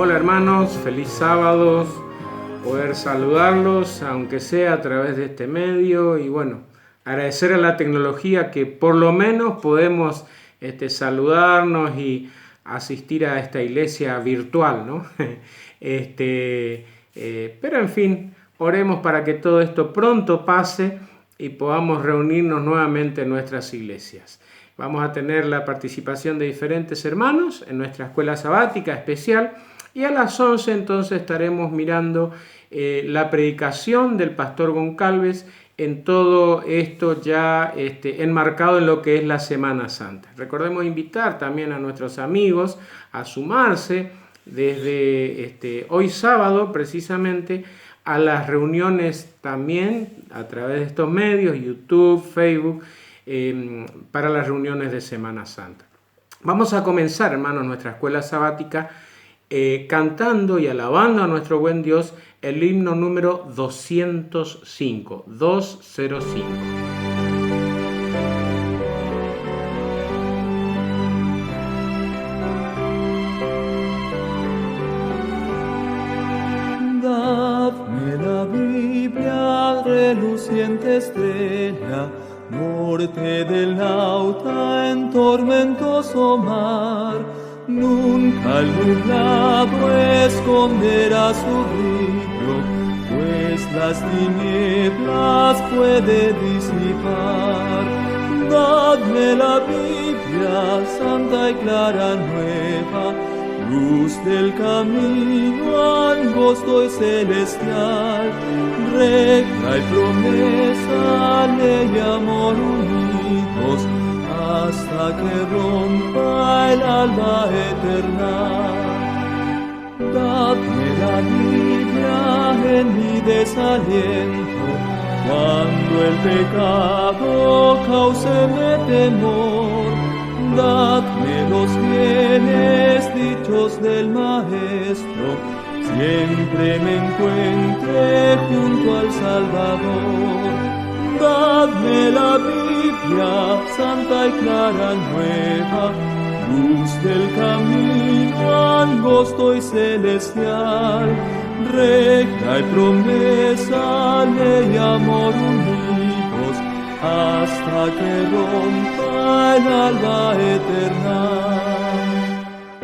Hola hermanos, feliz sábado, poder saludarlos aunque sea a través de este medio y bueno, agradecer a la tecnología que por lo menos podemos saludarnos y asistir a esta iglesia virtual, ¿no? Pero en fin, oremos para que todo esto pronto pase y podamos reunirnos nuevamente en nuestras iglesias. Vamos a tener la participación de diferentes hermanos en nuestra escuela sabática especial y a las 11 entonces estaremos mirando la predicación del pastor Goncalves en todo esto ya enmarcado en lo que es la Semana Santa. Recordemos invitar también a nuestros amigos a sumarse desde hoy sábado precisamente a las reuniones también a través de estos medios, YouTube, Facebook, para las reuniones de Semana Santa. Vamos a comenzar, hermanos, nuestra escuela sabática cantando y alabando a nuestro buen Dios el himno número 205. Dadme la Biblia, reluciente estrella, norte del nauta en tormentoso mar. Nunca el nublado esconderá su brillo, pues las tinieblas puede disipar. Dadme la Biblia, santa y clara nueva, luz del camino angosto y celestial, recta y promesa, ley y amor unidos, hasta que rompa el alba eterna. Dadme la Biblia en mi desaliento, cuando el pecado cáuseme temor. Dadme los bienes dichos del Maestro, siempre me encuentre junto al Salvador. Dadme la Biblia, santa y clara nueva, luz del camino angosto y celestial, recta y promesa, ley y amor unidos, hasta que rompa el alba eterna.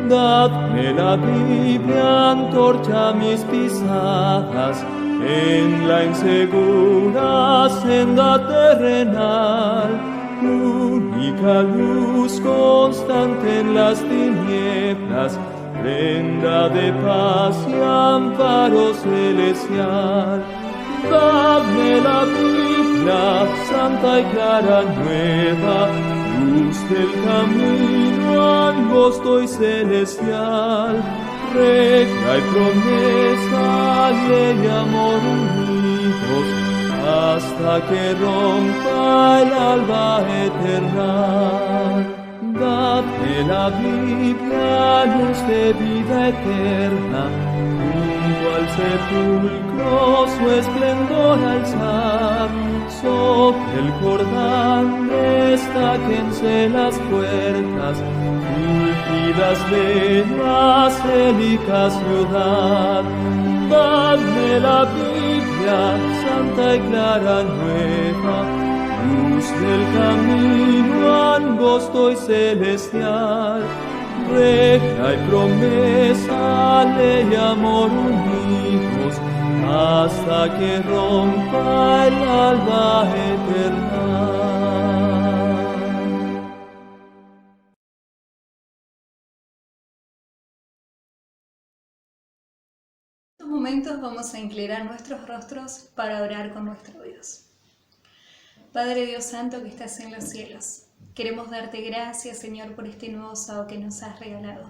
Dadme la Biblia, antorcha mis pisadas, en la insegura senda terrenal, única luz constante en las tinieblas, prenda de paz y amparo celestial. Dadme la Biblia, santa y clara nueva, luz del camino angosto y celestial, recta y promesa, ley y amor unidos, hasta que rompa el alba eterna. Dadme la Biblia, luz de vida eterna, junto al sepulcro su esplendor alzar, sobre el Jordán destáquense las puertas, tullidas de la célica ciudad. Dadme la Biblia, santa y clara nueva, luz del camino angosto y celestial, recta y promesa, ley y amor unidos, hasta que rompa el alba eterna. En estos momentos vamos a inclinar nuestros rostros para orar con nuestro Dios. Padre Dios Santo que estás en los cielos, queremos darte gracias, Señor, por este nuevo sábado que nos has regalado.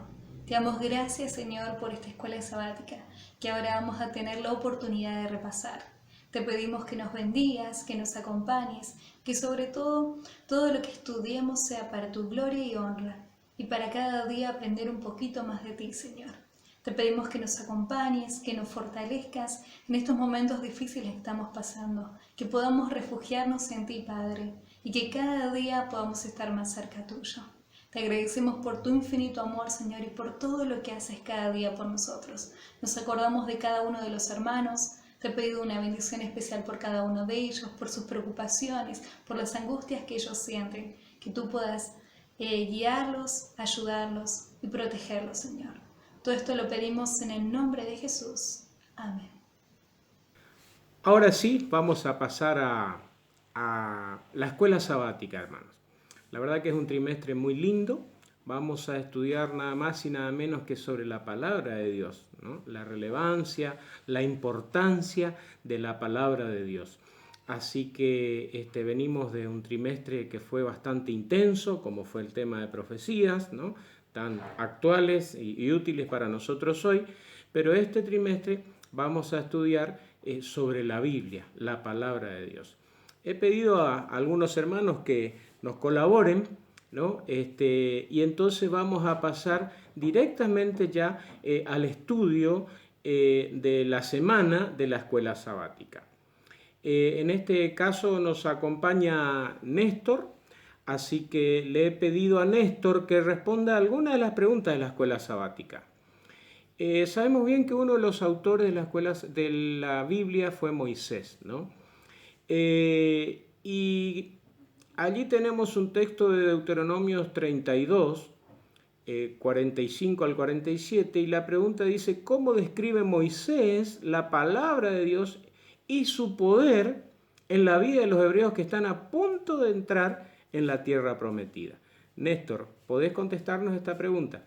Te damos gracias, Señor, por esta escuela sabática que ahora vamos a tener la oportunidad de repasar. Te pedimos que nos bendigas, que nos acompañes, que sobre todo lo que estudiemos sea para tu gloria y honra y para cada día aprender un poquito más de ti, Señor. Te pedimos que nos acompañes, que nos fortalezcas en estos momentos difíciles que estamos pasando, que podamos refugiarnos en ti, Padre, y que cada día podamos estar más cerca tuyo. Te Te agradecemos por tu infinito amor, Señor, y por todo lo que haces cada día por nosotros. Nos acordamos de cada uno de los hermanos. Te he pedido una bendición especial por cada uno de ellos, por sus preocupaciones, por las angustias que ellos sienten. Que tú puedas guiarlos, ayudarlos y protegerlos, Señor. Todo esto lo pedimos en el nombre de Jesús. Amén. Ahora sí, vamos a pasar a la escuela sabática, hermanos. La verdad que es un trimestre muy lindo. Vamos a estudiar nada más y nada menos que sobre la palabra de Dios, ¿no? La relevancia, la importancia de la palabra de Dios. Así que venimos de un trimestre que fue bastante intenso, como fue el tema de profecías, ¿no? Tan actuales y útiles para nosotros hoy. Pero este trimestre vamos a estudiar sobre la Biblia, la palabra de Dios. He pedido a algunos hermanos que nos colaboren, ¿no? Y entonces vamos a pasar directamente ya al estudio de la semana de la escuela sabática. En este caso nos acompaña Néstor, así que le he pedido a Néstor que responda a algunas de las preguntas de la escuela sabática. Sabemos bien que uno de los autores de la Biblia fue Moisés, ¿no? Y allí tenemos un texto de Deuteronomios 32, 45 al 47, y la pregunta dice, ¿cómo describe Moisés la palabra de Dios y su poder en la vida de los hebreos que están a punto de entrar en la tierra prometida? Néstor, ¿podés contestarnos esta pregunta?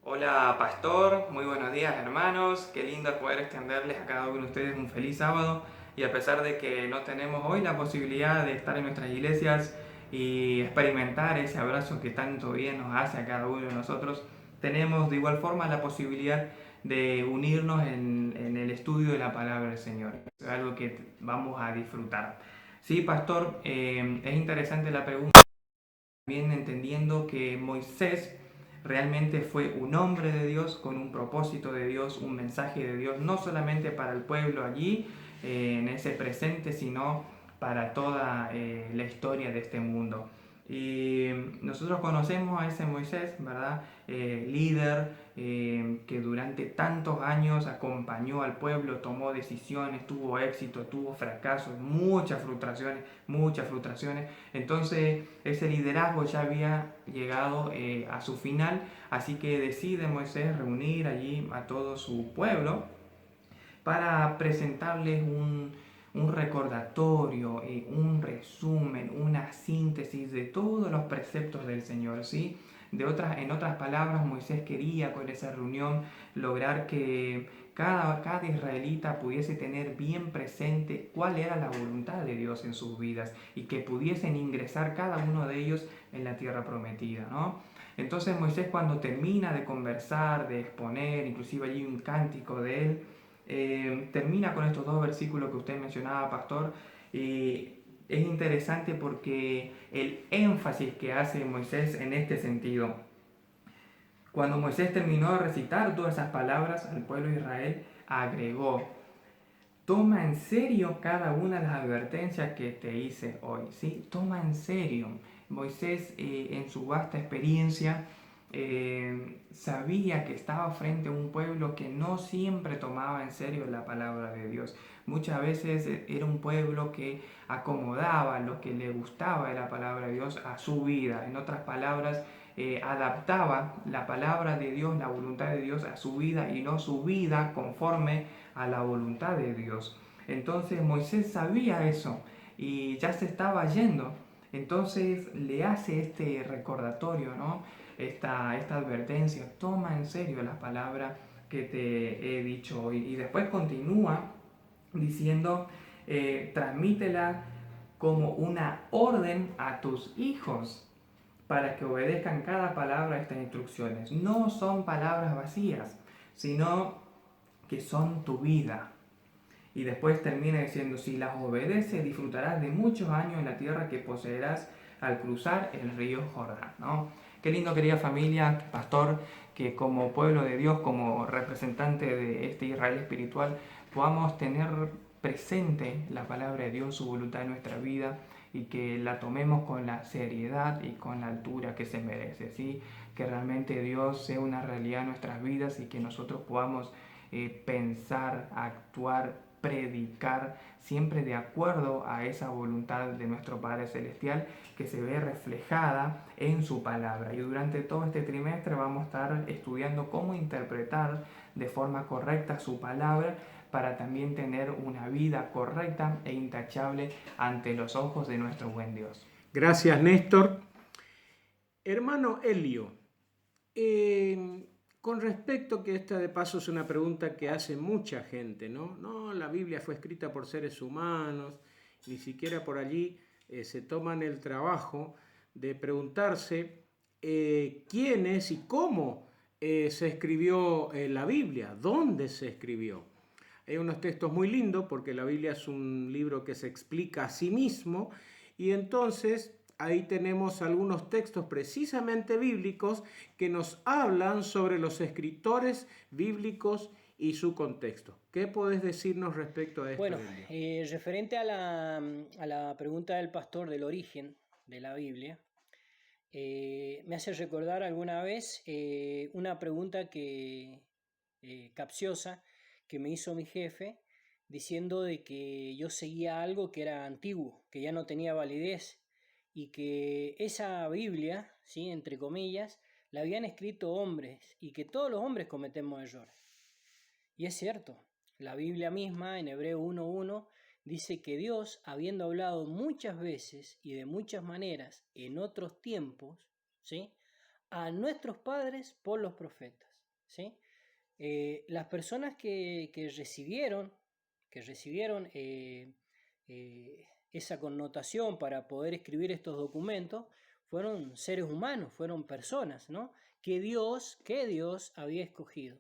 Hola pastor, muy buenos días hermanos, qué lindo poder extenderles a cada uno de ustedes un feliz sábado y a pesar de que no tenemos hoy la posibilidad de estar en nuestras iglesias y experimentar ese abrazo que tanto bien nos hace a cada uno de nosotros, tenemos de igual forma la posibilidad de unirnos en el estudio de la palabra del Señor, es algo que vamos a disfrutar. Sí pastor, es interesante la pregunta, también entendiendo que Moisés realmente fue un hombre de Dios con un propósito de Dios, un mensaje de Dios, no solamente para el pueblo allí, en ese presente, sino para toda la historia de este mundo. Y nosotros conocemos a ese Moisés, ¿verdad? Líder que durante tantos años acompañó al pueblo, tomó decisiones, tuvo éxito, tuvo fracasos, muchas frustraciones. Entonces ese liderazgo ya había llegado a su final, así que decide Moisés reunir allí a todo su pueblo para presentarles un recordatorio, un resumen, una síntesis de todos los preceptos del Señor, ¿sí? En otras palabras, Moisés quería con esa reunión lograr que cada israelita pudiese tener bien presente cuál era la voluntad de Dios en sus vidas y que pudiesen ingresar cada uno de ellos en la tierra prometida, ¿no? Entonces Moisés, cuando termina de conversar, de exponer, inclusive allí un cántico de él, termina con estos dos versículos que usted mencionaba, pastor. Es interesante porque el énfasis que hace Moisés en este sentido, cuando Moisés terminó de recitar todas esas palabras al pueblo de Israel, agregó: toma en serio cada una de las advertencias que te hice hoy, ¿sí? Toma en serio. Moisés, en su vasta experiencia, sabía que estaba frente a un pueblo que no siempre tomaba en serio la palabra de Dios. Muchas veces era un pueblo que acomodaba lo que le gustaba de la palabra de Dios a su vida. En otras palabras, adaptaba la palabra de Dios, la voluntad de Dios a su vida y no su vida conforme a la voluntad de Dios. Entonces Moisés sabía eso y ya se estaba yendo. Entonces le hace este recordatorio, ¿no? Esta advertencia: toma en serio la palabra que te he dicho hoy. Y después continúa diciendo: transmítela como una orden a tus hijos para que obedezcan cada palabra de estas instrucciones. No son palabras vacías, sino que son tu vida. Y después termina diciendo: si las obedeces, disfrutarás de muchos años en la tierra que poseerás al cruzar el río Jordán, ¿no? Qué lindo, querida familia, pastor, que como pueblo de Dios, como representante de este Israel espiritual, podamos tener presente la palabra de Dios, su voluntad en nuestra vida y que la tomemos con la seriedad y con la altura que se merece, ¿sí? Que realmente Dios sea una realidad en nuestras vidas y que nosotros podamos pensar, actuar, predicar, siempre de acuerdo a esa voluntad de nuestro Padre Celestial que se ve reflejada en su palabra. Y durante todo este trimestre vamos a estar estudiando cómo interpretar de forma correcta su palabra para también tener una vida correcta e intachable ante los ojos de nuestro buen Dios. Gracias, Néstor. Hermano Elio, con respecto, que esta de paso es una pregunta que hace mucha gente, ¿no? No, la Biblia fue escrita por seres humanos, ni siquiera por allí se toman el trabajo de preguntarse quién es y cómo se escribió la Biblia, dónde se escribió. Hay unos textos muy lindos porque la Biblia es un libro que se explica a sí mismo y entonces ahí tenemos algunos textos precisamente bíblicos que nos hablan sobre los escritores bíblicos y su contexto. ¿Qué podés decirnos respecto a esto? Bueno, referente a la pregunta del pastor del origen de la Biblia, me hace recordar alguna vez una pregunta capciosa que me hizo mi jefe, diciendo de que yo seguía algo que era antiguo, que ya no tenía validez, y que esa Biblia, ¿sí?, entre comillas, la habían escrito hombres y que todos los hombres cometemos errores. Y es cierto, la Biblia misma en Hebreo 1:1 dice que Dios, habiendo hablado muchas veces y de muchas maneras en otros tiempos, ¿sí?, a nuestros padres por los profetas, ¿sí? Las personas que recibieron esa connotación para poder escribir estos documentos fueron seres humanos, fueron personas, ¿no?, que Dios había escogido.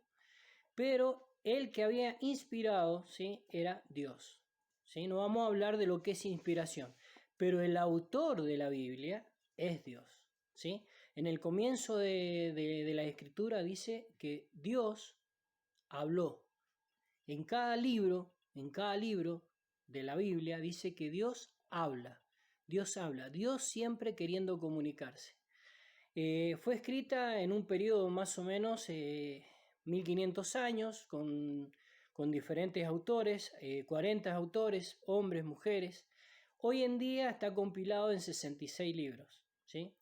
Pero el que había inspirado, ¿sí?, era Dios, ¿sí? No vamos a hablar de lo que es inspiración, pero el autor de la Biblia es Dios, ¿sí? En el comienzo de la Escritura dice que Dios habló. En cada libro de la Biblia dice que Dios habla, Dios siempre queriendo comunicarse. Fue escrita en un periodo más o menos 1500 años con diferentes autores, 40 autores, hombres, mujeres. Hoy en día está compilado en 66 libros, ¿sí?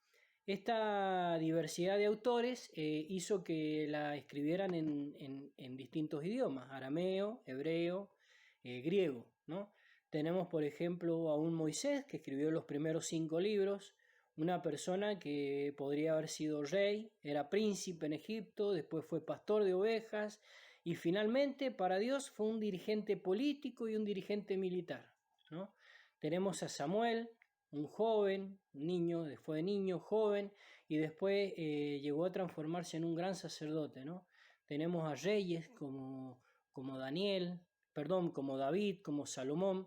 Esta diversidad de autores hizo que la escribieran en distintos idiomas: arameo, hebreo, griego, ¿no? Tenemos, por ejemplo, a un Moisés que escribió los primeros 5 libros, una persona que podría haber sido rey, era príncipe en Egipto, después fue pastor de ovejas y finalmente para Dios fue un dirigente político y un dirigente militar, ¿no? Tenemos a Samuel, un joven, un niño, fue de niño, joven, y después llegó a transformarse en un gran sacerdote, ¿no? Tenemos a reyes como David, como Salomón.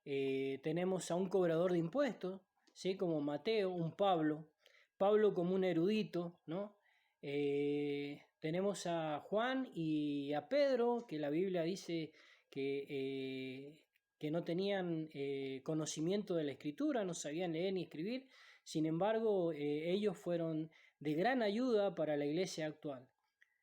Tenemos a un cobrador de impuestos, ¿sí?, como Mateo, un Pablo como un erudito, ¿no? Tenemos a Juan y a Pedro, que la Biblia dice que no tenían conocimiento de la Escritura, no sabían leer ni escribir. Sin embargo, ellos fueron de gran ayuda para la iglesia actual,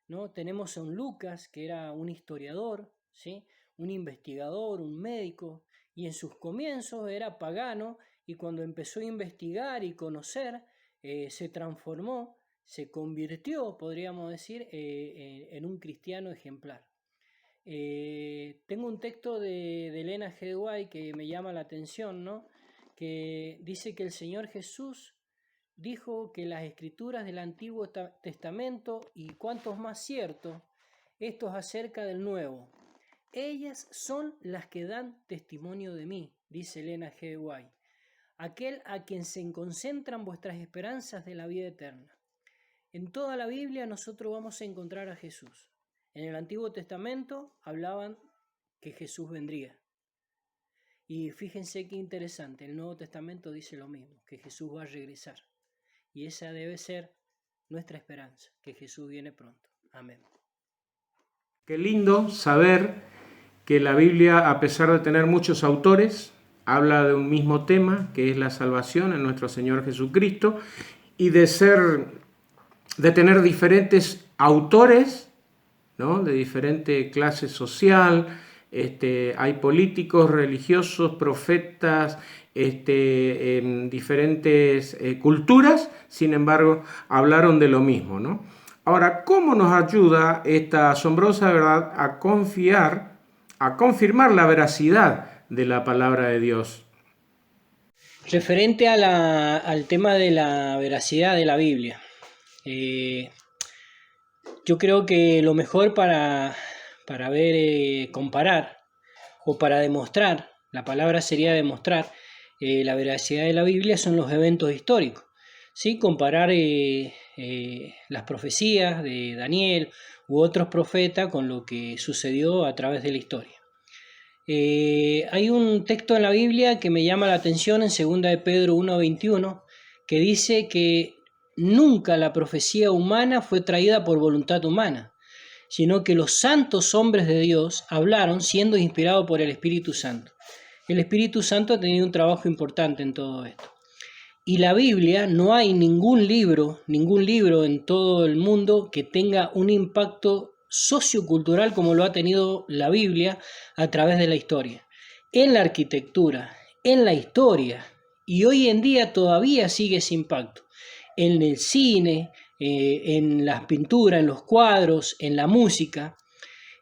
¿no? Tenemos a un Lucas, que era un historiador, ¿sí?, un investigador, un médico, y en sus comienzos era pagano, y cuando empezó a investigar y conocer, se transformó, se convirtió, podríamos decir, en un cristiano ejemplar. Tengo un texto de Elena G. White que me llama la atención, ¿no?, que dice que el Señor Jesús dijo que las escrituras del Antiguo Testamento, y cuantos más cierto, estos acerca del Nuevo, ellas son las que dan testimonio de mí, dice Elena G. White, aquel a quien se concentran vuestras esperanzas de la vida eterna. En toda la Biblia nosotros vamos a encontrar a Jesús. En el Antiguo Testamento hablaban que Jesús vendría. Y fíjense qué interesante, el Nuevo Testamento dice lo mismo, que Jesús va a regresar. Y esa debe ser nuestra esperanza, que Jesús viene pronto. Amén. Qué lindo saber que la Biblia, a pesar de tener muchos autores, habla de un mismo tema, que es la salvación en nuestro Señor Jesucristo, y de tener diferentes autores, ¿no?, de diferente clase social. Hay políticos, religiosos, profetas, en diferentes culturas, sin embargo, hablaron de lo mismo, ¿no? Ahora, ¿cómo nos ayuda esta asombrosa verdad a confirmar la veracidad de la palabra de Dios? Referente al tema de la veracidad de la Biblia, yo creo que lo mejor para ver, comparar o para demostrar, la palabra sería demostrar la veracidad de la Biblia son los eventos históricos. ¿Sí? Comparar las profecías de Daniel u otros profetas con lo que sucedió a través de la historia. Hay un texto en la Biblia que me llama la atención en 2 de Pedro 1:21 que dice que nunca la profecía humana fue traída por voluntad humana, sino que los santos hombres de Dios hablaron siendo inspirados por el Espíritu Santo. El Espíritu Santo ha tenido un trabajo importante en todo esto. Y la Biblia, no hay ningún libro en todo el mundo que tenga un impacto sociocultural como lo ha tenido la Biblia a través de la historia. En la arquitectura, en la historia, y hoy en día todavía sigue ese impacto. En el cine, en las pinturas, en los cuadros, en la música.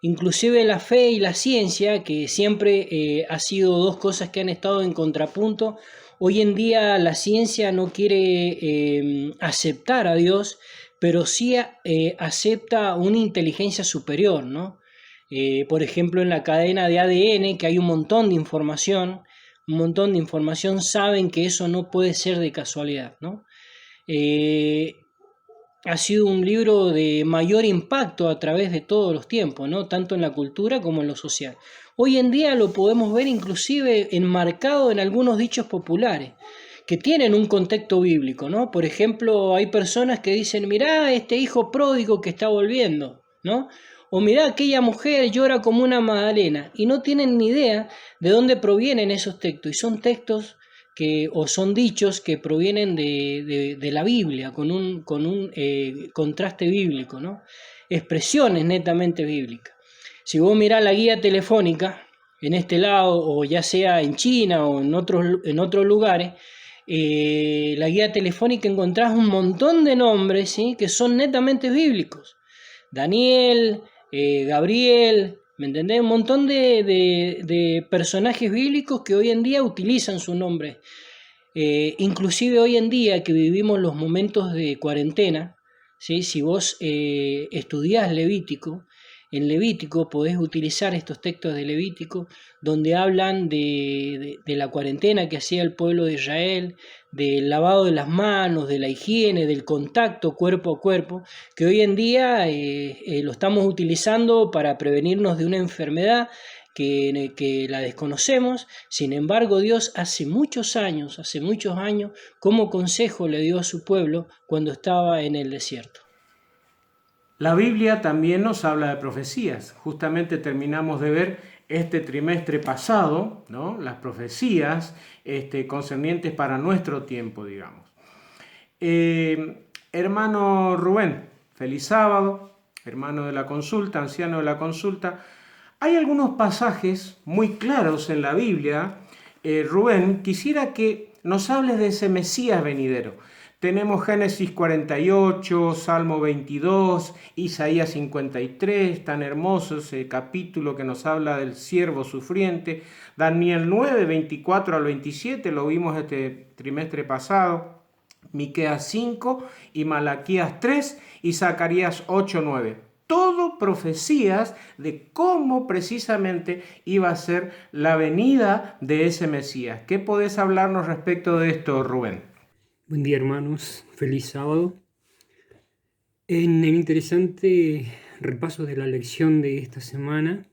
Inclusive la fe y la ciencia, que siempre ha sido dos cosas que han estado en contrapunto. Hoy en día la ciencia no quiere aceptar a Dios, pero sí acepta una inteligencia superior, ¿no? Por ejemplo, en la cadena de ADN, que hay un montón de información, saben que eso no puede ser de casualidad, ¿no? Ha sido un libro de mayor impacto a través de todos los tiempos, ¿no? Tanto en la cultura como en lo social. Hoy en día lo podemos ver inclusive enmarcado en algunos dichos populares que tienen un contexto bíblico, ¿no? Por ejemplo, hay personas que dicen, mirá este hijo pródigo que está volviendo, ¿no? O mirá aquella mujer llora como una magdalena, y no tienen ni idea de dónde provienen esos textos, y son textos o son dichos que provienen de la Biblia, con un contraste bíblico, ¿no? Expresiones netamente bíblicas. Si vos mirás la guía telefónica, en este lado, o ya sea en China o en otros lugares, la guía telefónica encontrás un montón de nombres, ¿sí?, que son netamente bíblicos. Daniel, Gabriel, ¿me entendés? Un montón de personajes bíblicos que hoy en día utilizan su nombre. Inclusive hoy en día que vivimos los momentos de cuarentena, ¿sí? Si vos estudiás Levítico, en Levítico podés utilizar estos textos de Levítico donde hablan de la cuarentena que hacía el pueblo de Israel, del lavado de las manos, de la higiene, del contacto cuerpo a cuerpo, que hoy en día lo estamos utilizando para prevenirnos de una enfermedad que la desconocemos. Sin embargo, Dios hace muchos años, como consejo le dio a su pueblo cuando estaba en el desierto. La Biblia también nos habla de profecías. Justamente terminamos de ver este trimestre pasado, ¿no?, las profecías concernientes para nuestro tiempo, digamos. Hermano Rubén, feliz sábado, hermano de la consulta, anciano de la consulta. Hay algunos pasajes muy claros en la Biblia. Rubén, quisiera que nos hables de ese Mesías venidero. Tenemos Génesis 48, Salmo 22, Isaías 53, tan hermoso ese capítulo que nos habla del siervo sufriente. Daniel 9, 24 al 27, lo vimos este trimestre pasado. Miqueas 5 y Malaquías 3 y Zacarías 8, 9. Todo profecías de cómo precisamente iba a ser la venida de ese Mesías. ¿Qué podés hablarnos respecto de esto, Rubén? Buen día, hermanos, feliz sábado. En el interesante repaso de la lección de esta semana,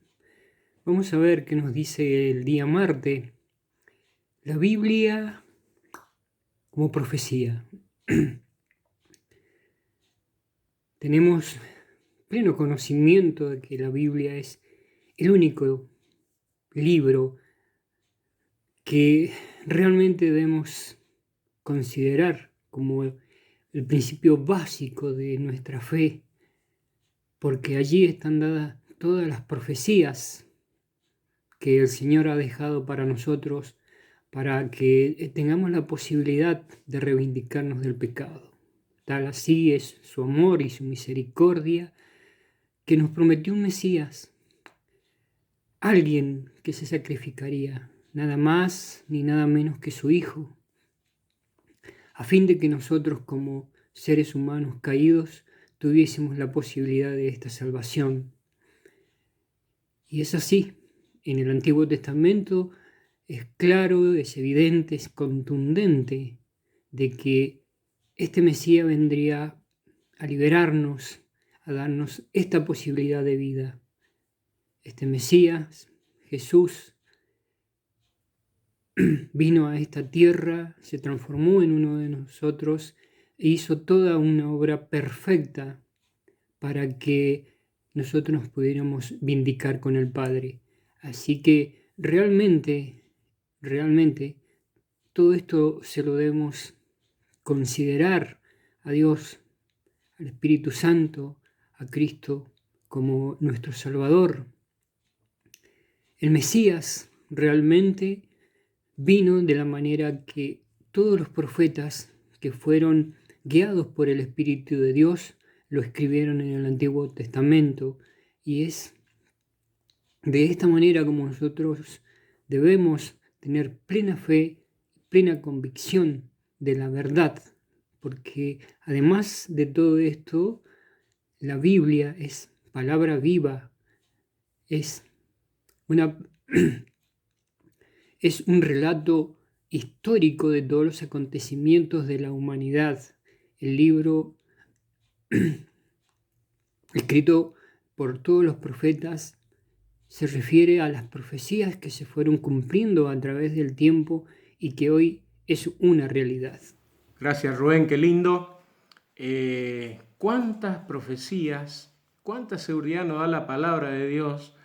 vamos a ver qué nos dice el día martes la Biblia como profecía. Tenemos pleno conocimiento de que la Biblia es el único libro que realmente debemos considerar como el principio básico de nuestra fe, porque allí están dadas todas las profecías que el Señor ha dejado para nosotros, para que tengamos la posibilidad de reivindicarnos del pecado. Tal así es su amor y su misericordia, que nos prometió un Mesías, alguien que se sacrificaría, nada más ni nada menos que su Hijo, a fin de que nosotros como seres humanos caídos tuviésemos la posibilidad de esta salvación. Y es así, en el Antiguo Testamento es claro, es evidente, es contundente de que este Mesías vendría a liberarnos, a darnos esta posibilidad de vida. Este Mesías, Jesús, vino a esta tierra, se transformó en uno de nosotros e hizo toda una obra perfecta para que nosotros nos pudiéramos vindicar con el Padre. Así que realmente, todo esto se lo debemos considerar a Dios, al Espíritu Santo, a Cristo como nuestro Salvador. El Mesías realmente vino de la manera que todos los profetas que fueron guiados por el Espíritu de Dios lo escribieron en el Antiguo Testamento, y es de esta manera como nosotros debemos tener plena fe, plena convicción de la verdad, porque además de todo esto, la Biblia es palabra viva, es un relato histórico de todos los acontecimientos de la humanidad. El libro escrito por todos los profetas se refiere a las profecías que se fueron cumpliendo a través del tiempo y que hoy es una realidad. Gracias, Rubén, qué lindo. ¿Cuántas profecías, cuánta seguridad nos da la palabra de Dios?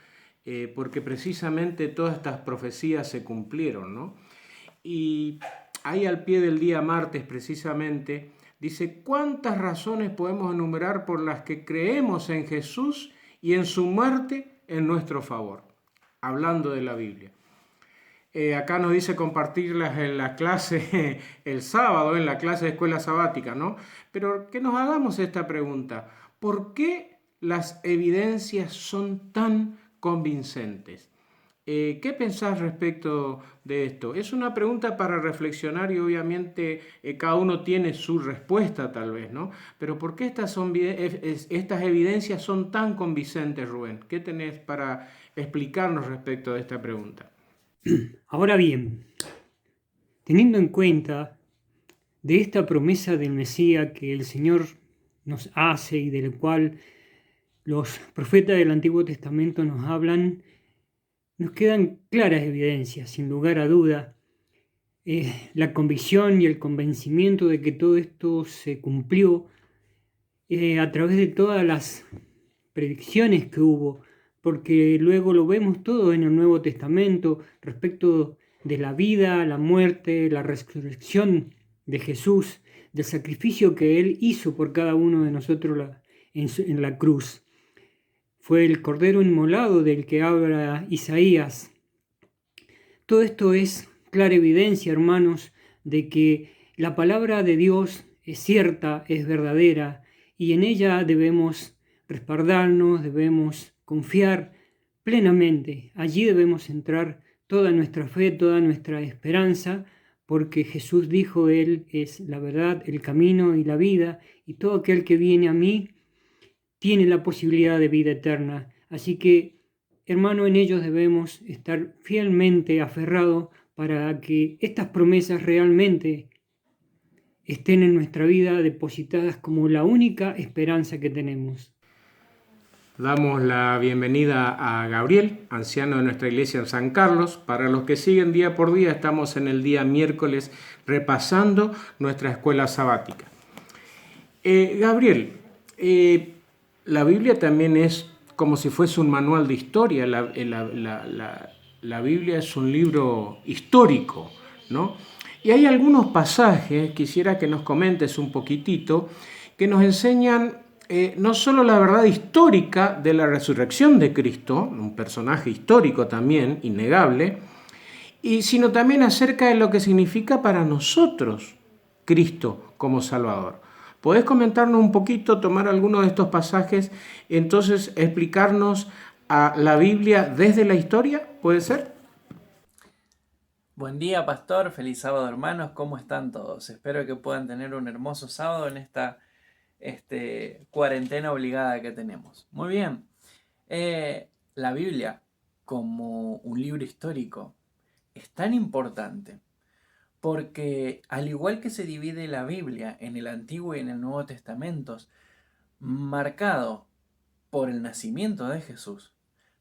Porque precisamente todas estas profecías se cumplieron, ¿no? Y ahí al pie del día martes precisamente dice: ¿cuántas razones podemos enumerar por las que creemos en Jesús y en su muerte en nuestro favor? Hablando de la Biblia. Acá nos dice compartirlas en la clase el sábado, en la clase de escuela sabática, ¿no? Pero que nos hagamos esta pregunta: ¿por qué las evidencias son tan convincentes? ¿Qué pensás respecto de esto? Es una pregunta para reflexionar y obviamente cada uno tiene su respuesta tal vez, ¿no? Pero ¿por qué estas evidencias son tan convincentes, Rubén? ¿Qué tenés para explicarnos respecto de esta pregunta? Ahora bien, teniendo en cuenta de esta promesa del Mesías que el Señor nos hace y del cual los profetas del Antiguo Testamento nos hablan, nos quedan claras evidencias, sin lugar a duda, la convicción y el convencimiento de que todo esto se cumplió a través de todas las predicciones que hubo, porque luego lo vemos todo en el Nuevo Testamento respecto de la vida, la muerte, la resurrección de Jesús, del sacrificio que Él hizo por cada uno de nosotros en la cruz. Fue el Cordero inmolado del que habla Isaías. Todo esto es clara evidencia, hermanos, de que la palabra de Dios es cierta, es verdadera, y en ella debemos respaldarnos, debemos confiar plenamente. Allí debemos centrar toda nuestra fe, toda nuestra esperanza, porque Jesús dijo: Él es la verdad, el camino y la vida, y todo aquel que viene a mí tiene la posibilidad de vida eterna. Así que, hermano, en ellos debemos estar fielmente aferrados para que estas promesas realmente estén en nuestra vida depositadas como la única esperanza que tenemos. Damos la bienvenida a Gabriel, anciano de nuestra iglesia en San Carlos. Para los que siguen día por día, estamos en el día miércoles repasando nuestra escuela sabática. Gabriel, la Biblia también es como si fuese un manual de historia. la Biblia es un libro histórico, ¿no? Y hay algunos pasajes, quisiera que nos comentes un poquitito, que nos enseñan no solo la verdad histórica de la resurrección de Cristo, un personaje histórico también, innegable, sino también acerca de lo que significa para nosotros Cristo como Salvador. ¿Podés comentarnos un poquito, tomar algunos de estos pasajes, entonces explicarnos a la Biblia desde la historia? ¿Puede ser? Buen día, pastor. Feliz sábado, hermanos. ¿Cómo están todos? Espero que puedan tener un hermoso sábado en esta cuarentena obligada que tenemos. Muy bien. La Biblia, como un libro histórico, es tan importante porque, al igual que se divide la Biblia en el Antiguo y en el Nuevo Testamentos, marcado por el nacimiento de Jesús,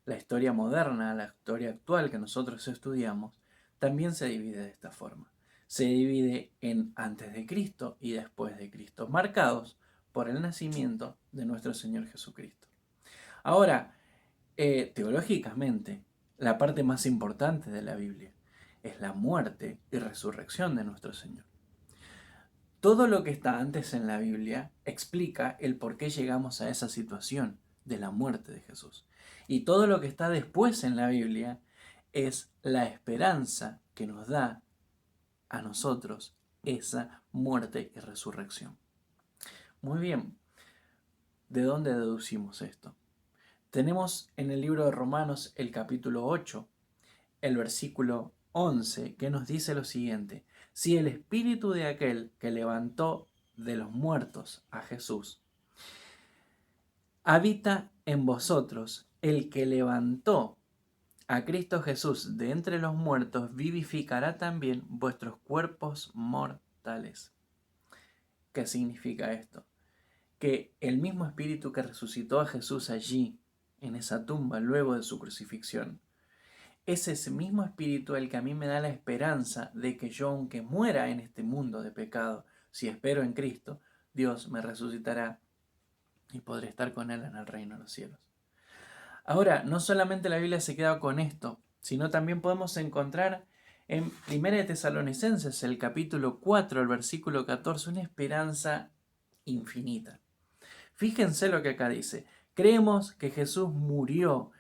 la historia moderna, la historia actual que nosotros estudiamos, también se divide de esta forma. Se divide en antes de Cristo y después de Cristo, marcados por el nacimiento de nuestro Señor Jesucristo. Ahora, teológicamente, la parte más importante de la Biblia es la muerte y resurrección de nuestro Señor. Todo lo que está antes en la Biblia explica el por qué llegamos a esa situación de la muerte de Jesús. Y todo lo que está después en la Biblia es la esperanza que nos da a nosotros esa muerte y resurrección. Muy bien, ¿de dónde deducimos esto? Tenemos en el libro de Romanos el capítulo 8, el versículo 11, que nos dice lo siguiente: si el espíritu de aquel que levantó de los muertos a Jesús habita en vosotros, el que levantó a Cristo Jesús de entre los muertos vivificará también vuestros cuerpos mortales. ¿Qué significa esto? Que el mismo espíritu que resucitó a Jesús allí, en esa tumba, luego de su crucifixión, es ese mismo espíritu el que a mí me da la esperanza de que yo, aunque muera en este mundo de pecado, si espero en Cristo, Dios me resucitará y podré estar con Él en el reino de los cielos. Ahora, no solamente la Biblia se queda con esto, sino también podemos encontrar en 1 Tesalonicenses, el capítulo 4, el versículo 14, una esperanza infinita. Fíjense lo que acá dice: creemos que Jesús murió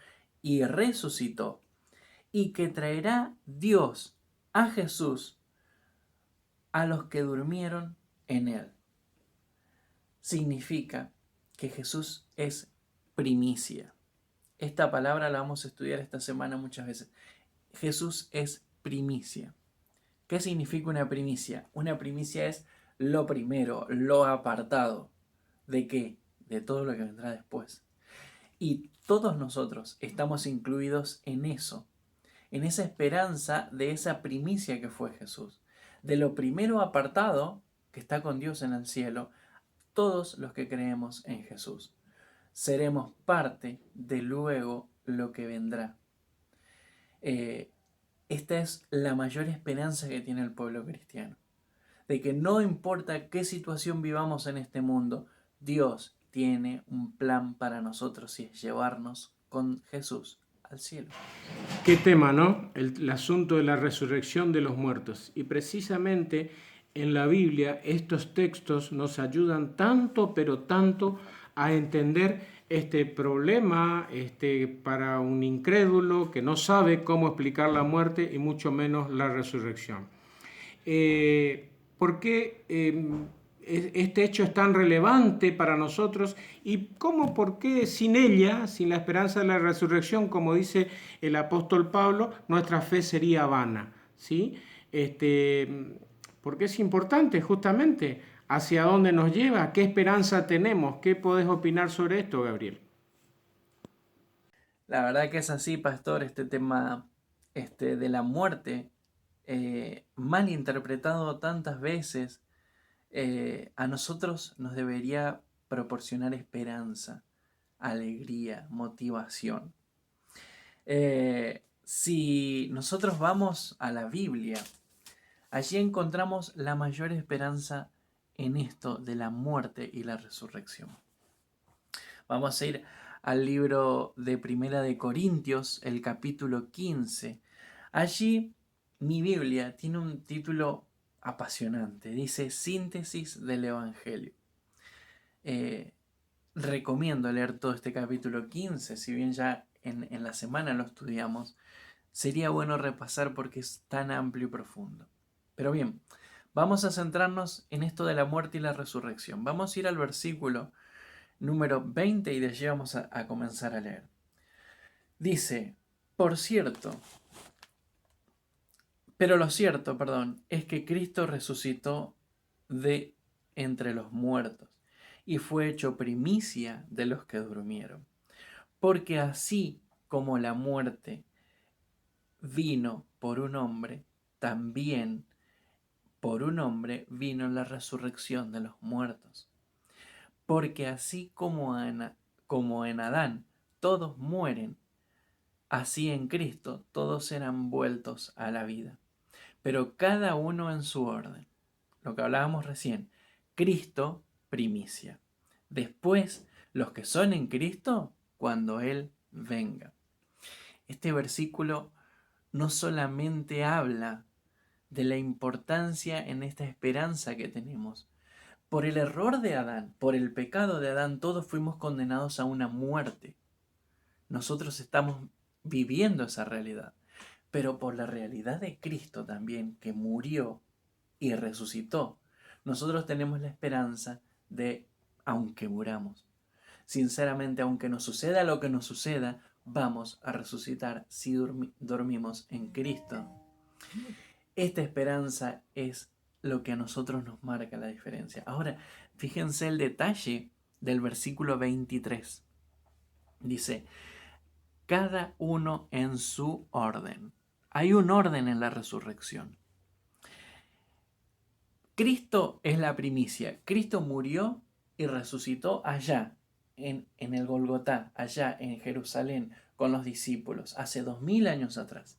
y resucitó, y que traerá Dios a Jesús a los que durmieron en Él. Significa que Jesús es primicia. Esta palabra la vamos a estudiar esta semana muchas veces. Jesús es primicia. ¿Qué significa una primicia? Una primicia es lo primero, lo apartado. ¿De qué? De todo lo que vendrá después. Y todos nosotros estamos incluidos en eso, en esa esperanza de esa primicia que fue Jesús. De lo primero apartado, que está con Dios en el cielo, todos los que creemos en Jesús seremos parte de luego lo que vendrá. Esta es la mayor esperanza que tiene el pueblo cristiano, de que no importa qué situación vivamos en este mundo, Dios tiene un plan para nosotros y es llevarnos con Jesús al cielo. Qué tema, ¿no? El asunto de la resurrección de los muertos. Y precisamente en la Biblia estos textos nos ayudan tanto, pero tanto, a entender este problema para un incrédulo que no sabe cómo explicar la muerte y mucho menos la resurrección. ¿Por qué este hecho es tan relevante para nosotros y por qué sin ella, sin la esperanza de la resurrección, como dice el apóstol Pablo, nuestra fe sería vana? ¿Sí? Porque es importante justamente hacia dónde nos lleva, qué esperanza tenemos. ¿Qué podés opinar sobre esto, Gabriel? La verdad que es así, pastor, este tema de la muerte, mal interpretado tantas veces, a nosotros nos debería proporcionar esperanza, alegría, motivación. Si nosotros vamos a la Biblia, allí encontramos la mayor esperanza en esto de la muerte y la resurrección. Vamos a ir al libro de Primera de Corintios, el capítulo 15, Allí mi Biblia tiene un título apasionante, dice Síntesis del Evangelio. Recomiendo leer todo este capítulo 15, si bien ya en la semana lo estudiamos, sería bueno repasar porque es tan amplio y profundo. Pero bien, vamos a centrarnos en esto de la muerte y la resurrección. Vamos a ir al versículo número 20 y de allí vamos a comenzar a leer. Dice, pero lo cierto, es que Cristo resucitó de entre los muertos y fue hecho primicia de los que durmieron. Porque así como la muerte vino por un hombre, también por un hombre vino la resurrección de los muertos. Porque así como en Adán todos mueren, así en Cristo todos serán vueltos a la vida, pero cada uno en su orden. Lo que hablábamos recién, Cristo primicia. Después, los que son en Cristo, cuando Él venga. Este versículo no solamente habla de la importancia en esta esperanza que tenemos. Por el error de Adán, por el pecado de Adán, todos fuimos condenados a una muerte. Nosotros estamos viviendo esa realidad. Pero por la realidad de Cristo también, que murió y resucitó, nosotros tenemos la esperanza de, aunque muramos, sinceramente, aunque nos suceda lo que nos suceda, vamos a resucitar si dormimos en Cristo. Esta esperanza es lo que a nosotros nos marca la diferencia. Ahora, fíjense el detalle del versículo 23. Dice, cada uno en su orden. Hay un orden en la resurrección. Cristo es la primicia. Cristo murió y resucitó allá, en el Golgotá, allá en Jerusalén, con los discípulos, hace 2000 años atrás.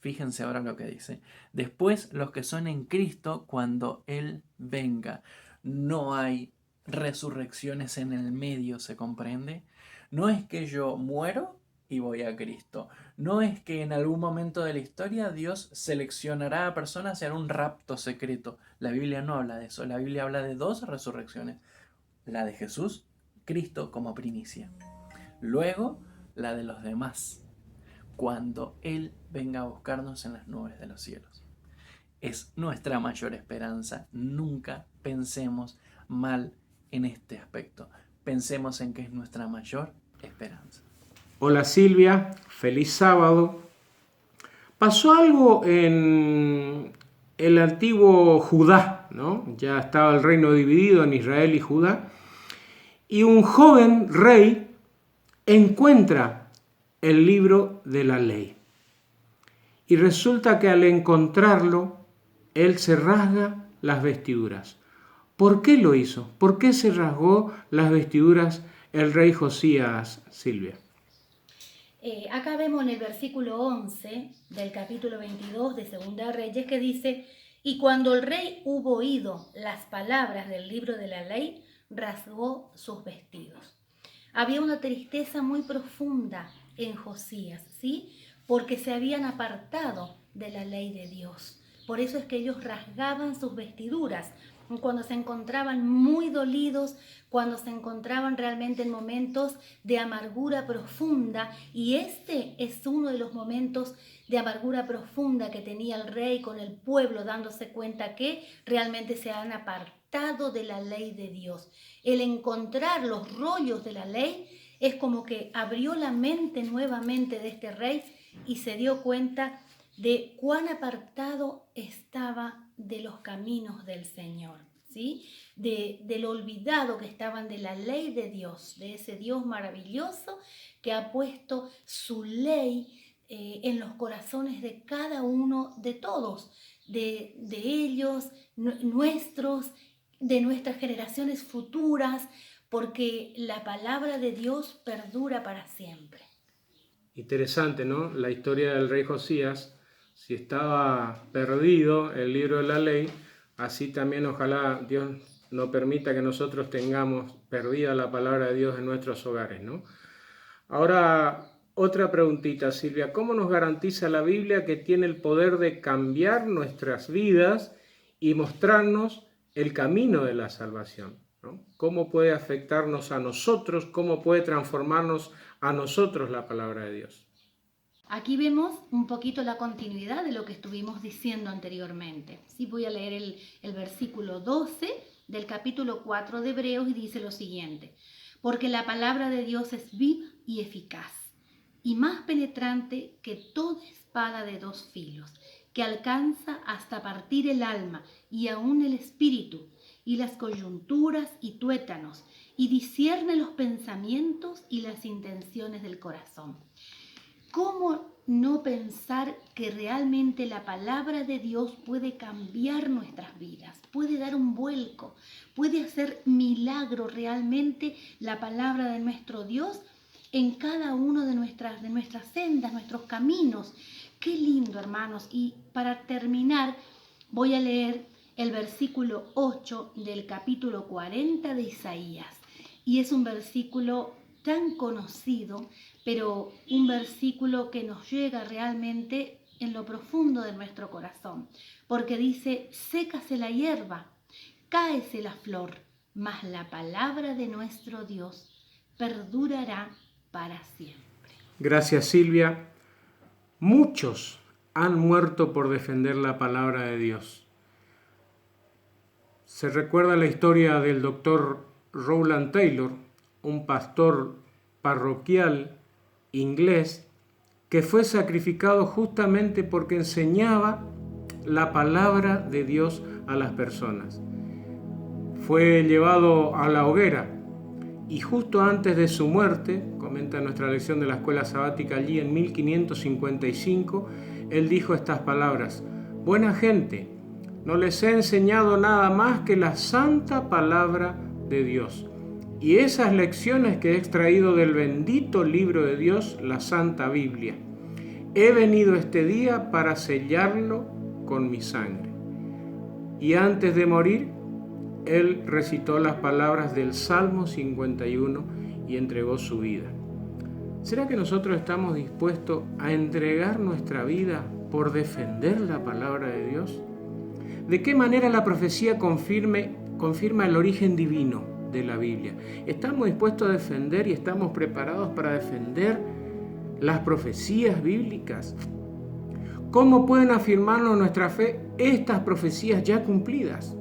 Fíjense ahora lo que dice. Después, los que son en Cristo, cuando Él venga. No hay resurrecciones en el medio, ¿se comprende? No es que yo muero y voy a Cristo. No es que en algún momento de la historia Dios seleccionará a personas y hará un rapto secreto. La Biblia no habla de eso. La Biblia habla de 2 resurrecciones. La de Jesús, Cristo como primicia. Luego, la de los demás, cuando Él venga a buscarnos en las nubes de los cielos. Es nuestra mayor esperanza. Nunca pensemos mal en este aspecto. Pensemos en que es nuestra mayor esperanza. Hola Silvia, feliz sábado. Pasó algo en el antiguo Judá, ¿no? Ya estaba el reino dividido en Israel y Judá. Y un joven rey encuentra el libro de la ley. Y resulta que al encontrarlo, él se rasga las vestiduras. ¿Por qué lo hizo? ¿Por qué se rasgó las vestiduras el rey Josías, Silvia? Acá vemos en el versículo 11 del capítulo 22 de Segunda de Reyes que dice, y cuando el rey hubo oído las palabras del libro de la ley, rasgó sus vestidos. Había una tristeza muy profunda en Josías, ¿sí? Porque se habían apartado de la ley de Dios. Por eso es que ellos rasgaban sus vestiduras cuando se encontraban muy dolidos, cuando se encontraban realmente en momentos de amargura profunda. Y este es uno de los momentos de amargura profunda que tenía el rey con el pueblo, dándose cuenta que realmente se han apartado de la ley de Dios. El encontrar los rollos de la ley es como que abrió la mente nuevamente de este rey y se dio cuenta de cuán apartado estaba de los caminos del Señor, ¿sí? De lo olvidado que estaban de la ley de Dios, de ese Dios maravilloso que ha puesto su ley en los corazones de cada uno, de todos, de ellos, nuestros, de nuestras generaciones futuras, porque la palabra de Dios perdura para siempre. Interesante, ¿no? La historia del rey Josías. Si estaba perdido el libro de la ley, así también ojalá Dios no permita que nosotros tengamos perdida la palabra de Dios en nuestros hogares, ¿no? Ahora Otra preguntita, Silvia. ¿Cómo nos garantiza la Biblia que tiene el poder de cambiar nuestras vidas y mostrarnos el camino de la salvación, ¿no? ¿Cómo puede afectarnos a nosotros? ¿Cómo puede transformarnos a nosotros la palabra de Dios? Aquí vemos un poquito la continuidad de lo que estuvimos diciendo anteriormente. Sí, voy a leer el versículo 12 del capítulo 4 de Hebreos y dice lo siguiente: porque la palabra de Dios es viva y eficaz, y más penetrante que toda espada de dos filos, que alcanza hasta partir el alma y aún el espíritu, y las coyunturas y tuétanos, y discierne los pensamientos y las intenciones del corazón. ¿Cómo no pensar que realmente la palabra de Dios puede cambiar nuestras vidas, puede dar un vuelco, puede hacer milagro realmente la palabra de nuestro Dios en cada uno de nuestras sendas, nuestros caminos? Qué lindo, hermanos. Y para terminar, voy a leer el versículo 8 del capítulo 40 de Isaías. Y es un versículo tan conocido, pero un versículo que nos llega realmente en lo profundo de nuestro corazón, porque dice: sécase la hierba, cáese la flor, mas la palabra de nuestro Dios perdurará para siempre. Gracias, Silvia. Muchos han muerto por defender la palabra de Dios. Se recuerda la historia del doctor Rowland Taylor, un pastor parroquial inglés que fue sacrificado justamente porque enseñaba la palabra de Dios a las personas. Fue llevado a la hoguera y justo antes de su muerte, comenta nuestra lección de la escuela sabática allí en 1555, él dijo estas palabras: buena gente, no les he enseñado nada más que la santa palabra de Dios. Y esas lecciones que he extraído del bendito libro de Dios, la Santa Biblia. He venido este día para sellarlo con mi sangre. Y antes de morir, él recitó las palabras del Salmo 51 y entregó su vida. ¿Será que nosotros estamos dispuestos a entregar nuestra vida por defender la palabra de Dios? ¿De qué manera la profecía confirma el origen divino de la Biblia? ¿Estamos dispuestos a defender y estamos preparados para defender las profecías bíblicas? ¿Cómo pueden afirmarnos nuestra fe estas profecías ya cumplidas?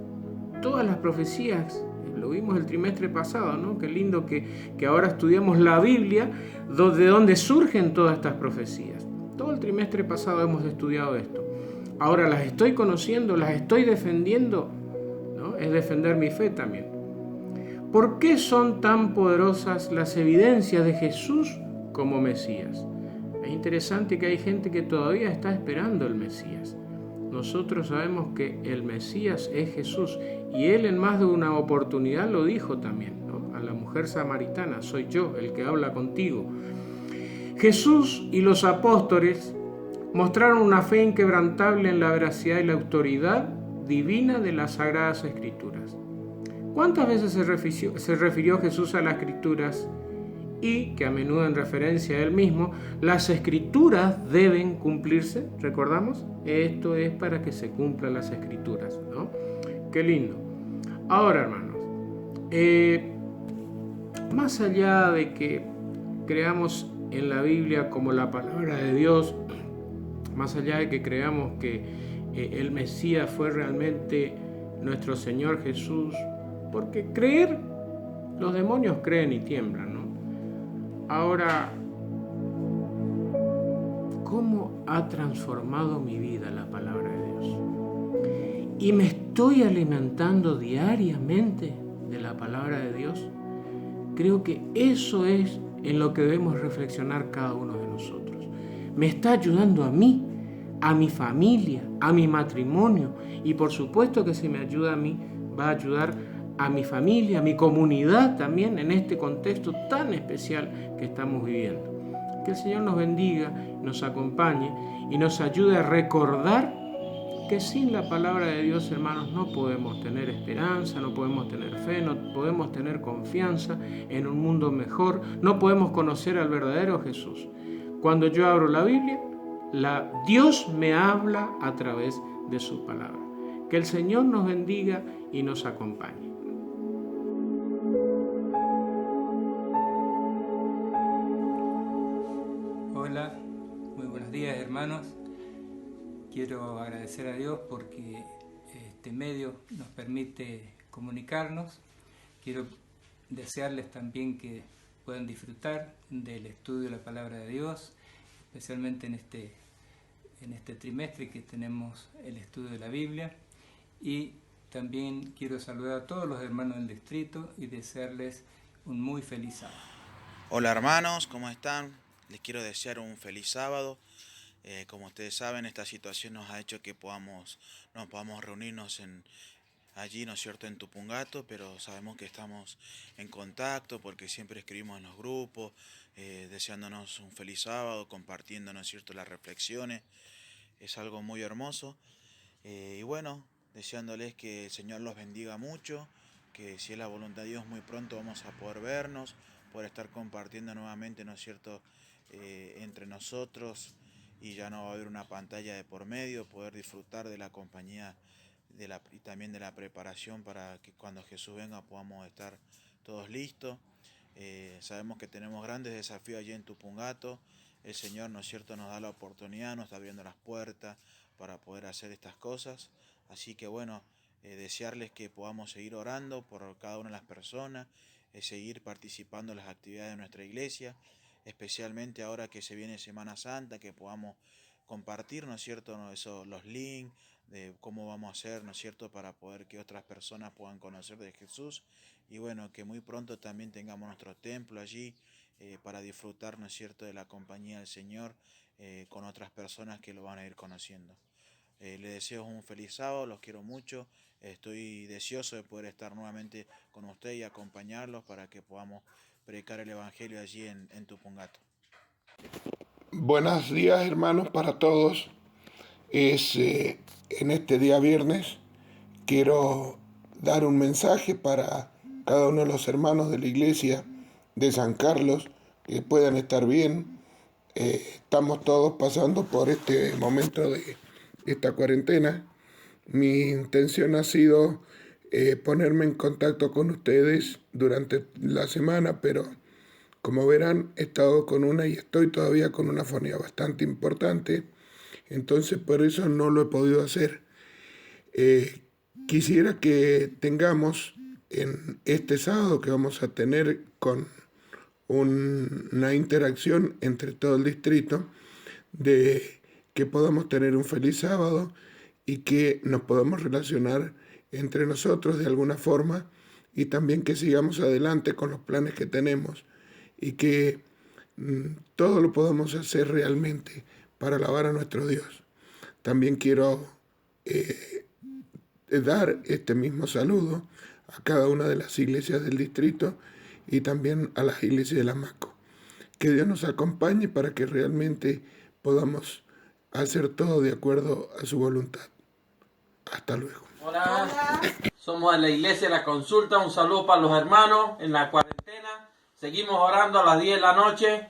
Todas las profecías, lo vimos el trimestre pasado, ¿no? Qué lindo que ahora estudiamos la Biblia, de donde surgen todas estas profecías. Todo el trimestre pasado hemos estudiado esto. Ahora las estoy conociendo, las estoy defendiendo, ¿no? Es defender mi fe también. ¿Por qué son tan poderosas las evidencias de Jesús como Mesías? Es interesante que hay gente que todavía está esperando el Mesías. Nosotros sabemos que el Mesías es Jesús y Él en más de una oportunidad lo dijo también, ¿no? A la mujer samaritana: soy yo el que habla contigo. Jesús y los apóstoles mostraron una fe inquebrantable en la veracidad y la autoridad divina de las Sagradas Escrituras. ¿Cuántas veces se refirió Jesús a las Escrituras? Y que a menudo en referencia a él mismo, las Escrituras deben cumplirse, ¿recordamos? Esto es para que se cumplan las Escrituras, ¿no? Qué lindo. Ahora, hermanos, más allá de que creamos en la Biblia como la palabra de Dios, más allá de que creamos que el Mesías fue realmente nuestro Señor Jesús, porque creer, los demonios creen y tiemblan, ¿no? Ahora, ¿cómo ha transformado mi vida la palabra de Dios? ¿Y me estoy alimentando diariamente de la palabra de Dios? Creo que eso es en lo que debemos reflexionar cada uno de nosotros. ¿Me está ayudando a mí, a mi familia, a mi matrimonio? Y por supuesto que si me ayuda a mí, va a ayudar a mi familia, a mi comunidad también en este contexto tan especial que estamos viviendo. Que el Señor nos bendiga, nos acompañe y nos ayude a recordar que sin la palabra de Dios, hermanos, no podemos tener esperanza, no podemos tener fe, no podemos tener confianza en un mundo mejor, no podemos conocer al verdadero Jesús. Cuando yo abro la Biblia, Dios me habla a través de su palabra. Que el Señor nos bendiga y nos acompañe. Hola, muy buenos días hermanos. Quiero agradecer a Dios porque este medio nos permite comunicarnos. Quiero desearles también que puedan disfrutar del estudio de la palabra de Dios, especialmente en este trimestre que tenemos el estudio de la Biblia. Y también quiero saludar a todos los hermanos del distrito y desearles un muy feliz sábado. Hola hermanos, ¿cómo están? Les quiero desear un feliz sábado. Como ustedes saben, esta situación nos ha hecho que podamos reunirnos allí, ¿no es cierto?, en Tupungato, pero sabemos que estamos en contacto porque siempre escribimos en los grupos, deseándonos un feliz sábado, compartiendo, ¿no es cierto?, las reflexiones. Es algo muy hermoso. Y bueno, deseándoles que el Señor los bendiga mucho, que si es la voluntad de Dios muy pronto vamos a poder vernos, poder estar compartiendo nuevamente, ¿no es cierto?, entre nosotros, y ya no va a haber una pantalla de por medio, poder disfrutar de la compañía y también de la preparación para que cuando Jesús venga podamos estar todos listos. Sabemos que tenemos grandes desafíos allí en Tupungato. El Señor, ¿no es cierto?, nos da la oportunidad, nos está abriendo las puertas para poder hacer estas cosas. Así que bueno, desearles que podamos seguir orando por cada una de las personas, seguir participando en las actividades de nuestra iglesia, especialmente ahora que se viene Semana Santa, que podamos compartir, ¿no es cierto?, los links de cómo vamos a hacer, ¿no es cierto?, para poder que otras personas puedan conocer de Jesús. Y bueno, que muy pronto también tengamos nuestro templo allí para disfrutar, ¿no es cierto?, de la compañía del Señor con otras personas que lo van a ir conociendo. Les deseo un feliz sábado, los quiero mucho. Estoy deseoso de poder estar nuevamente con ustedes y acompañarlos para que podamos predicar el Evangelio allí en Tupungato. Buenos días hermanos para todos. En este día viernes quiero dar un mensaje para cada uno de los hermanos de la iglesia de San Carlos, que puedan estar bien. Estamos todos pasando por este momento de esta cuarentena. Mi intención ha sido ponerme en contacto con ustedes durante la semana, pero como verán, he estado y estoy todavía con una afonía bastante importante, entonces por eso no lo he podido hacer. Quisiera que tengamos en este sábado que vamos a tener con una interacción entre todo el distrito, de que podamos tener un feliz sábado y que nos podamos relacionar entre nosotros de alguna forma, y también que sigamos adelante con los planes que tenemos y que todo lo podamos hacer realmente para alabar a nuestro Dios. También quiero dar este mismo saludo a cada una de las iglesias del distrito y también a las iglesias de la Maco. Que Dios nos acompañe para que realmente podamos hacer todo de acuerdo a su voluntad. Hasta luego. Hola, somos de la Iglesia de la Consulta. Un saludo para los hermanos en la cuarentena. Seguimos orando a las 10 de la noche.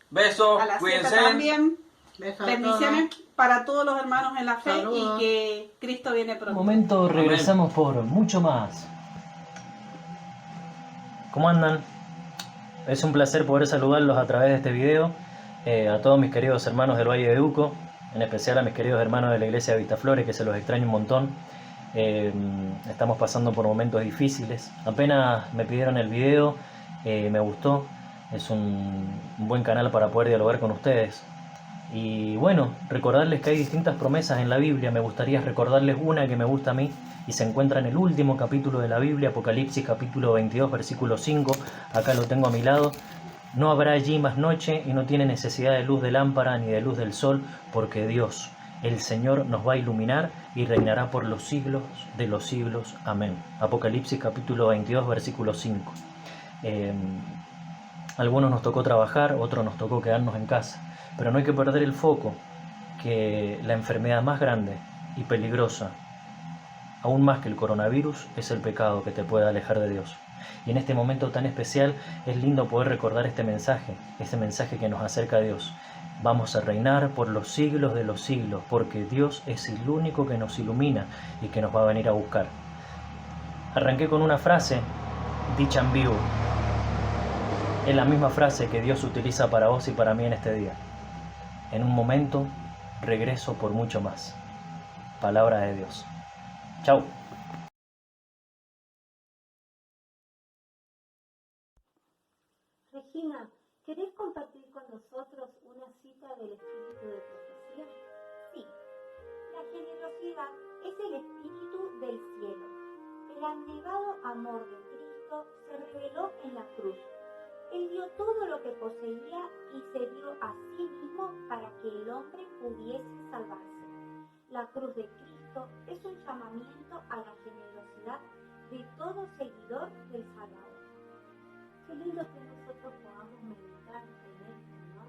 Besos, cuídense. También. Bendiciones para todos los hermanos en la fe. Saludos. Y que Cristo viene pronto. Un momento, regresamos por mucho más. ¿Cómo andan? Es un placer poder saludarlos a través de este video. A todos mis queridos hermanos del Valle de Uco, en especial a mis queridos hermanos de la iglesia de Vistaflores, que se los extraño un montón. Estamos pasando por momentos difíciles. Apenas me pidieron el video, me gustó. Es un buen canal para poder dialogar con ustedes. Y bueno, recordarles que hay distintas promesas en la Biblia. Me gustaría recordarles una que me gusta a mí y se encuentra en el último capítulo de la Biblia, Apocalipsis capítulo 22, versículo 5. Acá lo tengo a mi lado. No habrá allí más noche y no tiene necesidad de luz de lámpara ni de luz del sol, porque Dios, el Señor, nos va a iluminar y reinará por los siglos de los siglos. Amén. Apocalipsis capítulo 22, versículo 5. Algunos nos tocó trabajar, otros nos tocó quedarnos en casa, pero no hay que perder el foco, que la enfermedad más grande y peligrosa, aún más que el coronavirus, es el pecado que te puede alejar de Dios. Y en este momento tan especial es lindo poder recordar este mensaje que nos acerca a Dios. Vamos a reinar por los siglos de los siglos, porque Dios es el único que nos ilumina y que nos va a venir a buscar. Arranqué con una frase dicha en vivo. Es la misma frase que Dios utiliza para vos y para mí en este día. En un momento, regreso por mucho más. Palabra de Dios. Chau. Regina, ¿querés compartir con nosotros una cita del espíritu de profecía? Sí. La generosidad es el espíritu del cielo. El abnegado amor de Cristo se reveló en la cruz. Él dio todo lo que poseía y se dio a sí mismo para que el hombre pudiese salvarse. La cruz de Cristo es un llamamiento a la generosidad de todo seguidor del Salvador. Qué lindo que nosotros podamos meditar en esto, ¿no?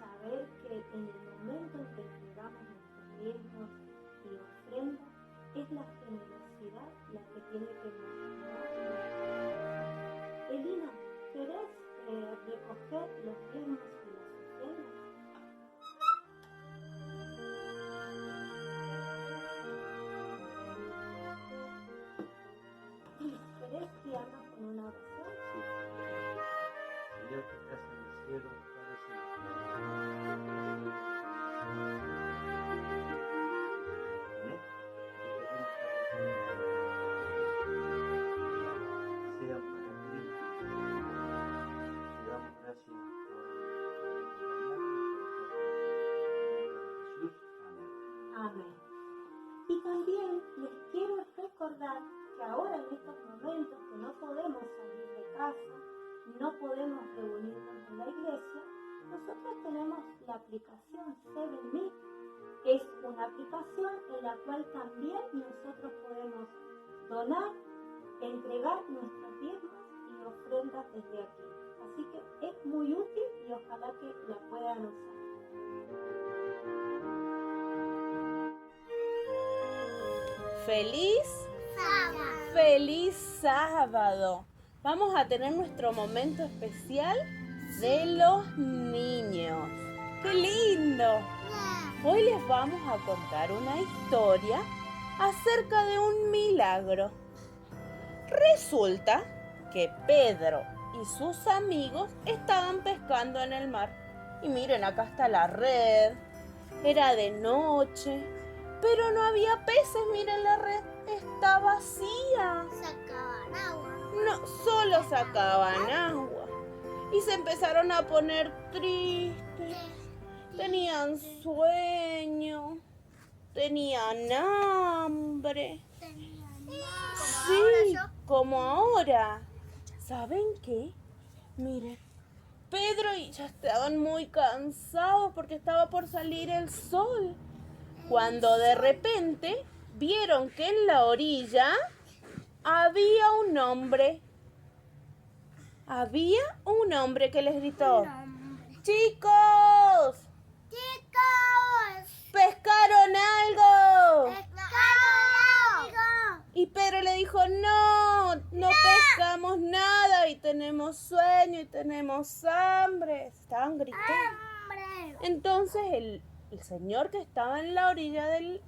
Saber que en el momento en que entregamos nuestros diezmos y ofrendas, es la generosidad la que tiene que motivar. Elina, ¿querés recoger los diezmos y las ofrendas? ¿Querés guiarnos con una oración? Señor que estás en el cielo, Padre celestial. Sea para ti. Te damos gracias por Jesús. Amén. Amén. Y también les quiero recordar que ahora en estos momentos que no podemos salir de casa, no podemos reunirnos en la iglesia, nosotros tenemos la aplicación 7Me. Es una aplicación en la cual también nosotros podemos donar, entregar nuestros diezmos y ofrendas desde aquí. Así que es muy útil y ojalá que la puedan usar. ¡Feliz sábado! Vamos a tener nuestro momento especial de los niños. ¡Qué lindo! Hoy les vamos a contar una historia acerca de un milagro. Resulta que Pedro y sus amigos estaban pescando en el mar. Y miren, acá está la red. Era de noche, pero no había peces. Miren, la red está vacía. Sacaban agua. No, solo sacaban agua. Y se empezaron a poner tristes. Tenían sueño. Tenían hambre. Sí, como ahora. ¿Saben qué? Miren, Pedro y ya estaban muy cansados porque estaba por salir el sol. Cuando de repente vieron que en la orilla había un hombre. Había un hombre que les gritó: ¡Chicos! ¿Pescaron algo? Y Pedro le dijo: no pescamos nada y tenemos sueño y tenemos hambre. Estaban gritando. Entonces el señor que estaba en la orilla de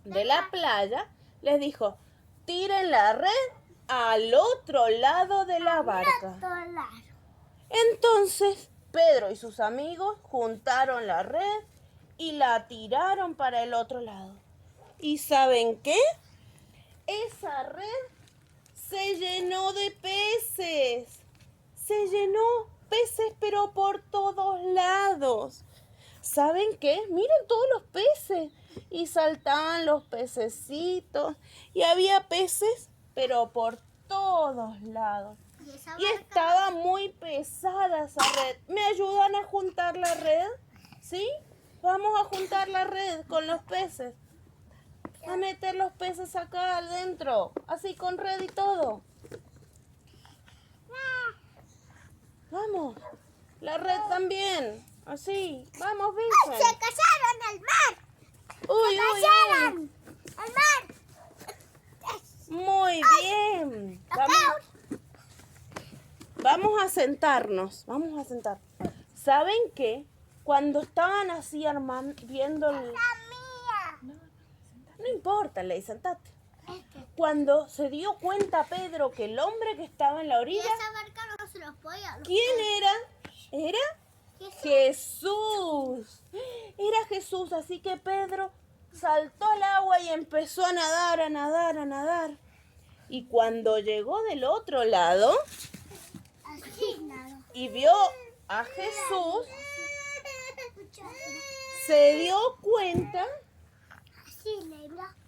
la playa les dijo: tiren la red al otro lado de la barca. Entonces Pedro y sus amigos juntaron la red y la tiraron para el otro lado. ¿Y saben qué? Esa red se llenó de peces. Se llenó peces, pero por todos lados. ¿Saben qué? Miren todos los peces. Y saltaban los pececitos. Y había peces, pero por todos lados. Y estaba muy pesada esa red. ¿Me ayudan a juntar la red? ¿Sí? Vamos a juntar la red con los peces. A meter los peces acá adentro. Así con red y todo. Vamos. La red también. Así. Vamos, Vincent. ¡Se cayeron al mar! ¡Uy, ¡Se uy, cayeron uy! al mar! Muy bien. Vamos. vamos a sentarnos. ¿Saben qué? Cuando estaban así viendo el... No importa, Ley, sentate. Cuando se dio cuenta Pedro que el hombre que estaba en la orilla... ¿Quién era? ¿Era? Jesús. Era Jesús, así que Pedro saltó al agua y empezó a nadar. Y cuando llegó del otro lado y vio a Jesús, se dio cuenta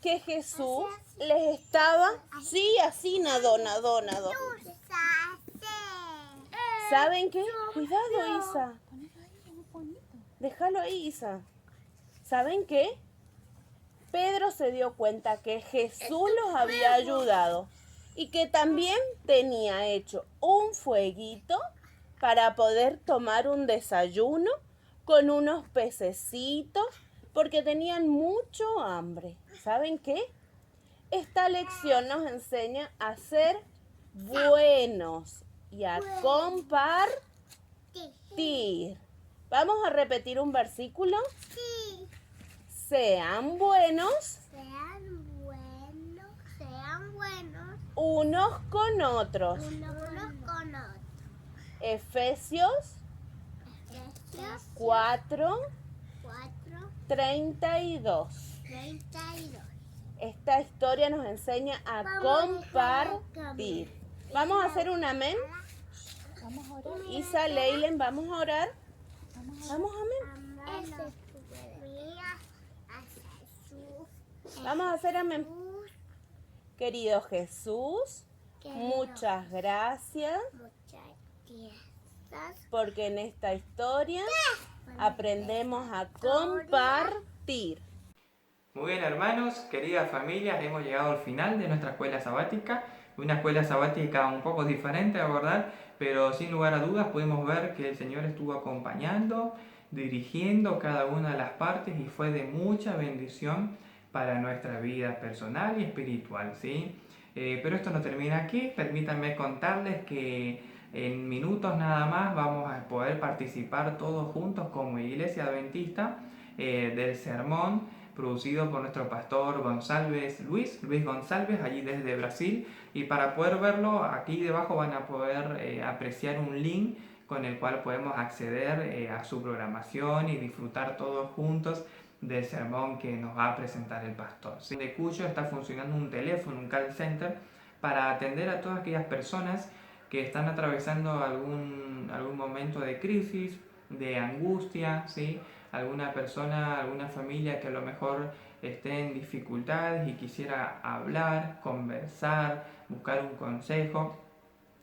que Jesús les estaba... Sí, así nadó. ¿Saben qué? Cuidado, Isa. Déjalo ahí, Isa. ¿Saben qué? Pedro se dio cuenta que Jesús los había ayudado y que también tenía hecho un fueguito para poder tomar un desayuno con unos pececitos porque tenían mucho hambre. ¿Saben qué? Esta lección nos enseña a ser buenos y a compartir. ¿Vamos a repetir un versículo? Sí. Sean buenos. Unos con otros. Efesios 4:32. Esta historia nos enseña a compartir. ¿Vamos a hacer un amén? Isa, Leilen, ¿vamos a orar? Vamos, amén. Vamos a hacer amén. Querido Jesús, muchas gracias porque en esta historia aprendemos a compartir. Muy bien, hermanos, queridas familias, hemos llegado al final de nuestra escuela sabática. Una escuela sabática un poco diferente, ¿verdad? Pero sin lugar a dudas podemos ver que el Señor estuvo acompañando, dirigiendo cada una de las partes y fue de mucha bendición para nuestra vida personal y espiritual, ¿sí? Pero esto no termina aquí. Permítanme contarles que en minutos nada más vamos a poder participar todos juntos como Iglesia Adventista del sermón producido por nuestro pastor Luis González, allí desde Brasil. Y para poder verlo, aquí debajo van a poder apreciar un link con el cual podemos acceder a su programación y disfrutar todos juntos del sermón que nos va a presentar el pastor. ¿Sí? De Cuyo está funcionando un teléfono, un call center, para atender a todas aquellas personas que están atravesando algún momento de crisis, de angustia, ¿sí? Alguna persona, alguna familia que a lo mejor esté en dificultades y quisiera hablar, conversar, buscar un consejo.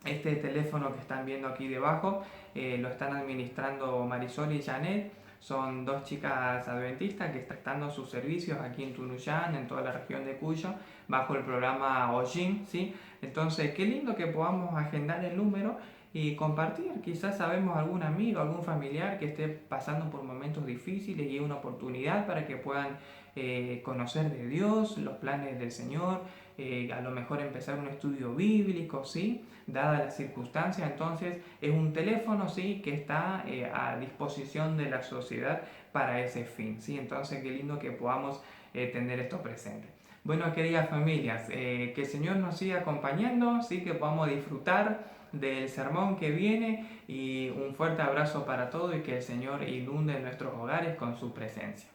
Este teléfono que están viendo aquí debajo lo están administrando Marisol y Janet. Son dos chicas adventistas que están dando sus servicios aquí en Tunuyán, en toda la región de Cuyo, bajo el programa Ojin, ¿sí? Entonces, qué lindo que podamos agendar el número y compartir. Quizás sabemos algún amigo, algún familiar que esté pasando por momentos difíciles y es una oportunidad para que puedan conocer de Dios, los planes del Señor, a lo mejor empezar un estudio bíblico, ¿sí? Dadas las circunstancias. Entonces es un teléfono, ¿sí? Que está a disposición de la sociedad para ese fin, ¿sí? Entonces qué lindo que podamos tener esto presente. Bueno, queridas familias, que el Señor nos siga acompañando, ¿sí? Que podamos disfrutar del sermón que viene y un fuerte abrazo para todos y que el Señor inunde nuestros hogares con su presencia.